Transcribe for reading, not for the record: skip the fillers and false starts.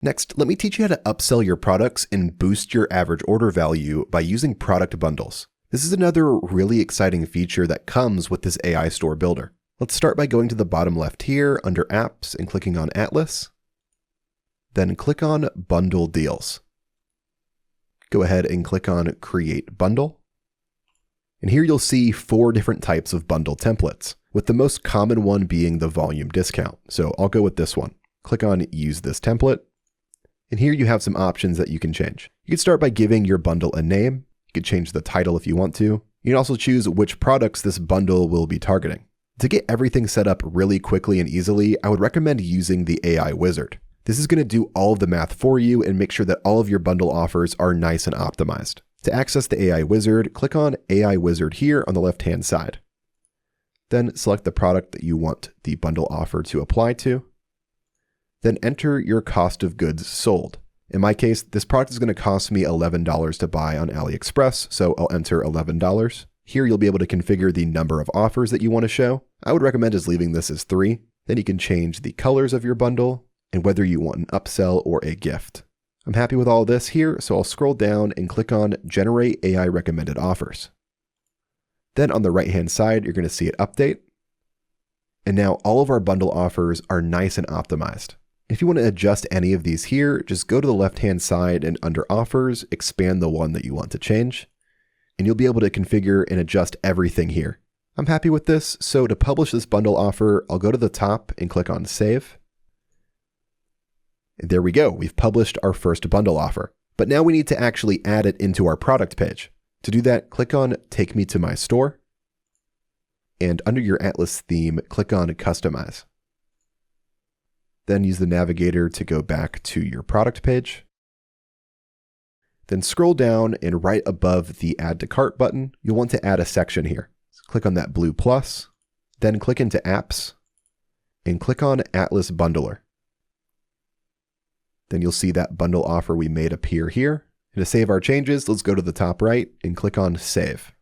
Next, let me teach you how to upsell your products and boost your average order value by using product bundles. This is another really exciting feature that comes with this AI store builder. Let's start by going to the bottom left here under Apps and clicking on Atlas. Then click on Bundle Deals. Go ahead and click on Create Bundle. And here you'll see 4 different types of bundle templates, with the most common one being the volume discount. So I'll go with this one. Click on Use this template. And here you have some options that you can change. You can start by giving your bundle a name. You can change the title if you want to. You can also choose which products this bundle will be targeting. To get everything set up really quickly and easily, I would recommend using the AI Wizard. This is going to do all of the math for you and make sure that all of your bundle offers are nice and optimized. To access the AI Wizard, click on AI Wizard here on the left-hand side. Then select the product that you want the bundle offer to apply to. Then enter your cost of goods sold. In my case, this product is going to cost me $11 to buy on AliExpress, so I'll enter $11. Here you'll be able to configure the number of offers that you want to show. I would recommend just leaving this as 3. Then you can change the colors of your bundle and whether you want an upsell or a gift. I'm happy with all this here, so I'll scroll down and click on Generate AI Recommended Offers. Then on the right-hand side, you're going to see it update. And now all of our bundle offers are nice and optimized. If you want to adjust any of these here, just go to the left-hand side and under Offers, expand the one that you want to change, and you'll be able to configure and adjust everything here. I'm happy with this, so to publish this bundle offer, I'll go to the top and click on Save. And there we go, we've published our first bundle offer. But now we need to actually add it into our product page. To do that, click on Take Me to My Store, and under your Atlas theme, click on Customize. Then use the navigator to go back to your product page. Then scroll down and right above the Add to Cart button, you'll want to add a section here. So click on that blue plus, then click into Apps and click on Atlas Bundler. Then you'll see that bundle offer we made appear here. And to save our changes, let's go to the top right and click on Save.